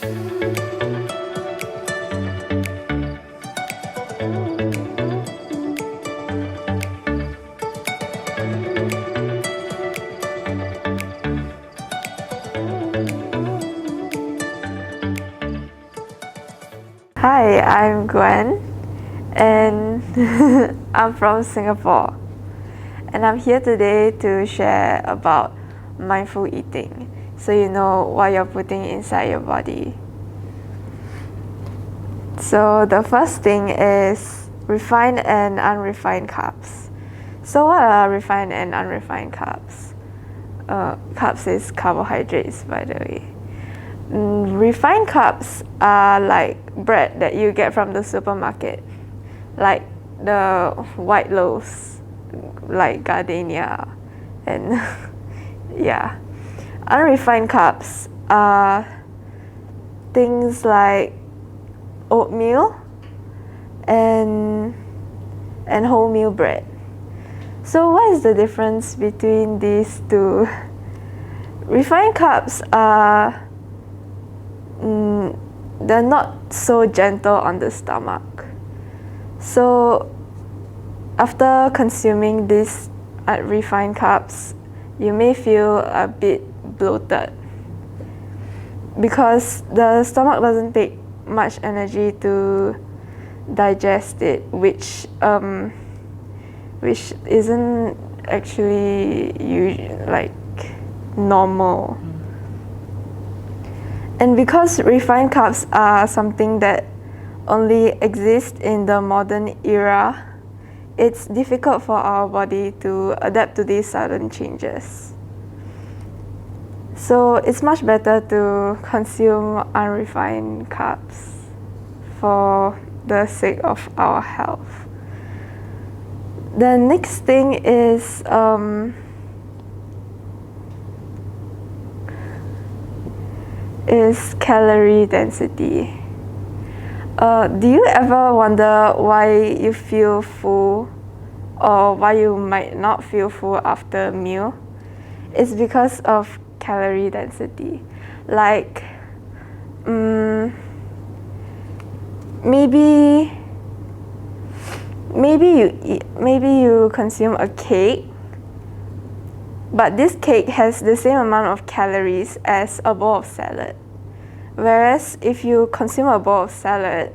Hi, I'm Gwen, and I'm from Singapore. And I'm here today to share about mindful eating, so you know what you're putting inside your body. So the first thing is refined and unrefined carbs. So what are refined and unrefined carbs? Carbs is carbohydrates, by the way. Refined carbs are like bread that you get from the supermarket, like the white loaves, like gardenia, and yeah. Unrefined carbs are things like oatmeal and wholemeal bread. So what is the difference between these two? Refined carbs are they're not so gentle on the stomach. So after consuming these refined carbs, you may feel a bit bloated because the stomach doesn't take much energy to digest it, which isn't actually like normal. And because refined carbs are something that only exist in the modern era, it's difficult for our body to adapt to these sudden changes. So it's much better to consume unrefined carbs for the sake of our health. The next thing is calorie density. Do you ever wonder why you feel full or why you might not feel full after a meal? It's because of calorie density. Like, maybe you consume a cake, but this cake has the same amount of calories as a bowl of salad. Whereas if you consume a bowl of salad,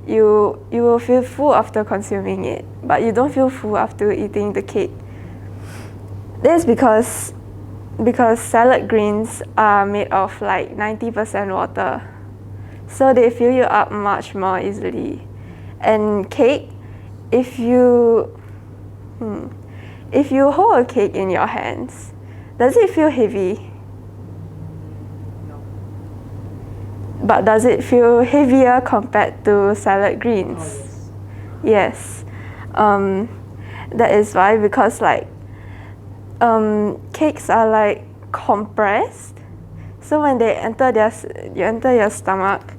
you will feel full after consuming it, but you don't feel full after eating the cake. This is because salad greens are made of like 90% water, so they fill you up much more easily. And cake, if you hold a cake in your hands, does it feel heavy? But does it feel heavier compared to salad greens? Oh, yes. That is why, because like cakes are like compressed, so when they enter your stomach,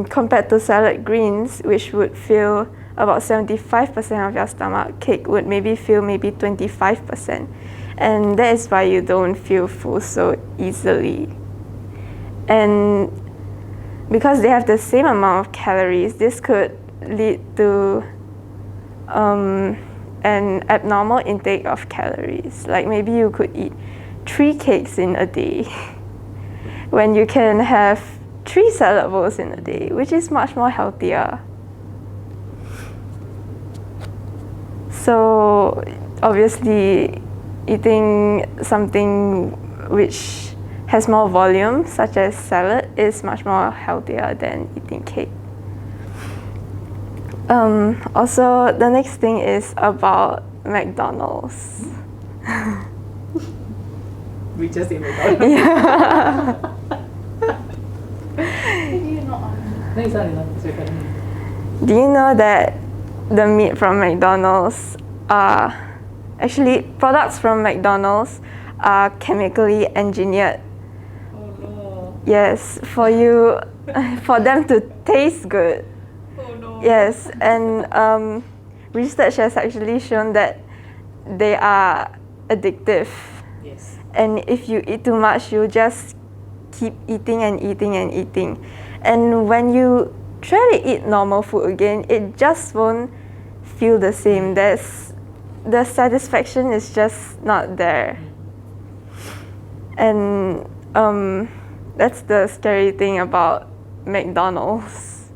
compared to salad greens, which would fill about 75% of your stomach, cake would maybe fill 25%, and that is why you don't feel full so easily. And because they have the same amount of calories, this could lead to an abnormal intake of calories. Like maybe you could eat 3 cakes in a day when you can have 3 salad bowls in a day, which is much more healthier. So obviously, eating something which has more volume, such as salad, is much more healthier than eating cake. Also, the next thing is about McDonald's. We just ate McDonald's. Yeah. Do you know that the meat from McDonald's actually products from McDonald's are chemically engineered? Oh no. Yes, for them to taste good. Oh no. Yes, and research has actually shown that they are addictive. Yes. And if you eat too much, you just keep eating and eating and eating. And when you try to eat normal food again, it just won't feel the same. The satisfaction is just not there. And that's the scary thing about McDonald's.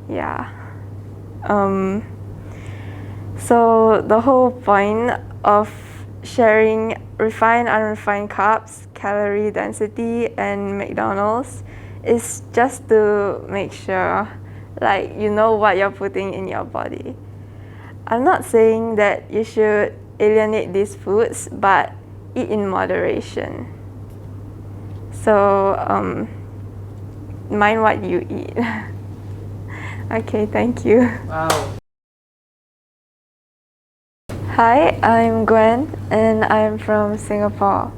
Yeah. So the whole point of sharing refined, unrefined carbs, calorie density, and McDonald's is just to make sure like you know what you're putting in your body. I'm not saying that you should alienate these foods, but eat in moderation. So mind what you eat. Okay, thank you. Wow. Hi, I'm Gwen and I'm from Singapore.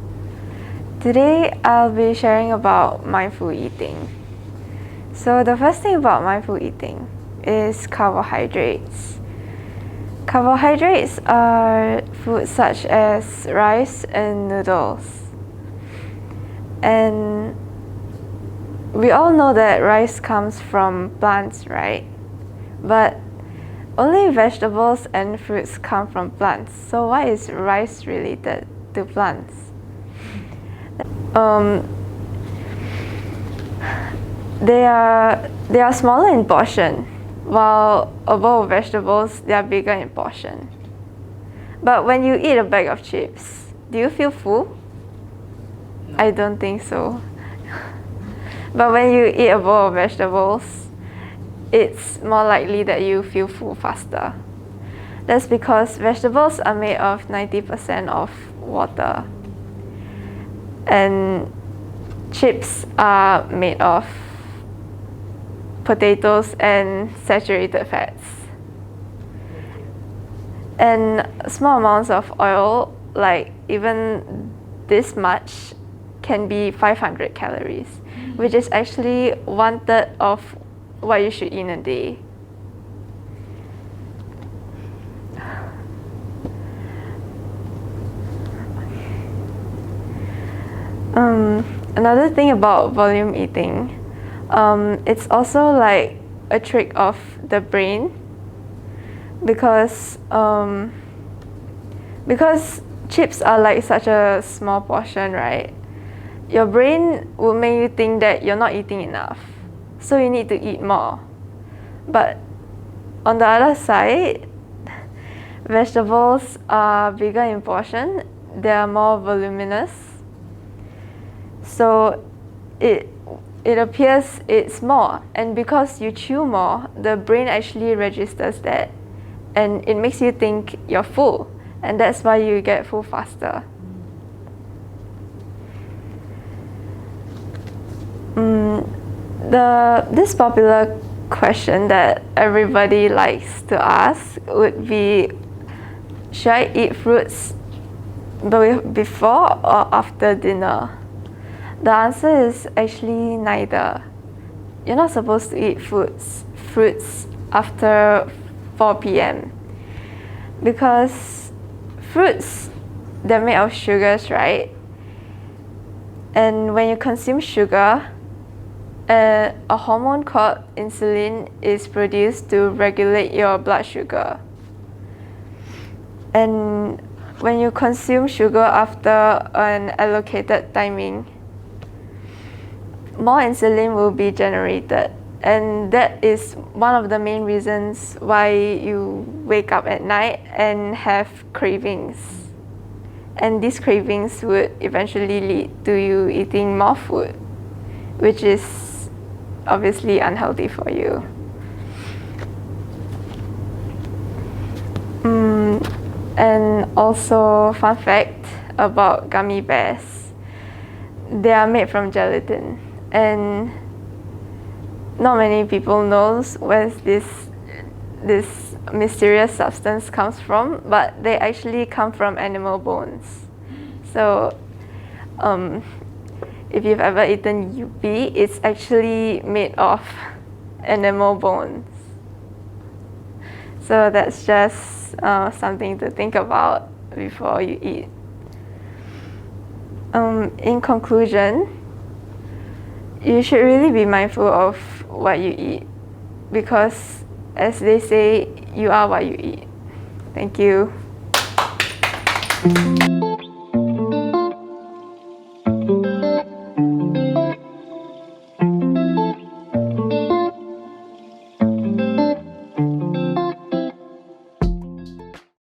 Today I'll be sharing about mindful eating. So the first thing about mindful eating is carbohydrates. Carbohydrates are foods such as rice and noodles. And we all know that rice comes from plants, right? But only vegetables and fruits come from plants. So why is rice related to plants? They are smaller in portion, while a bowl of vegetables, they are bigger in portion. But when you eat a bag of chips, do you feel full? No. I don't think so. But when you eat a bowl of vegetables, it's more likely that you feel full faster. That's because vegetables are made of 90% of water. And chips are made of potatoes and saturated fats. And small amounts of oil, like even this much, can be 500 calories, which is actually 1/3 of what you should eat in a day. Another thing about volume eating, it's also like a trick of the brain because chips are like such a small portion, right? Your brain will make you think that you're not eating enough, so you need to eat more. But on the other side, vegetables are bigger in portion, they are more voluminous, so it appears it's more, and because you chew more, the brain actually registers that and it makes you think you're full, and that's why you get full faster. This popular question that everybody likes to ask would be, should I eat fruits before or after dinner? The answer is actually neither. You're not supposed to eat fruits after 4 p.m. because fruits, they're made of sugars, right? And when you consume sugar, a hormone called insulin is produced to regulate your blood sugar. And when you consume sugar after an allocated timing, more insulin will be generated. And that is one of the main reasons why you wake up at night and have cravings. And these cravings would eventually lead to you eating more food, which is obviously unhealthy for you. And also, fun fact about gummy bears, they are made from gelatin, and not many people knows where this mysterious substance comes from, but they actually come from animal bones. So if you've ever eaten yupi, it's actually made of animal bones. So that's just something to think about before you eat. In conclusion, you should really be mindful of what you eat, because as they say, you are what you eat. Thank you.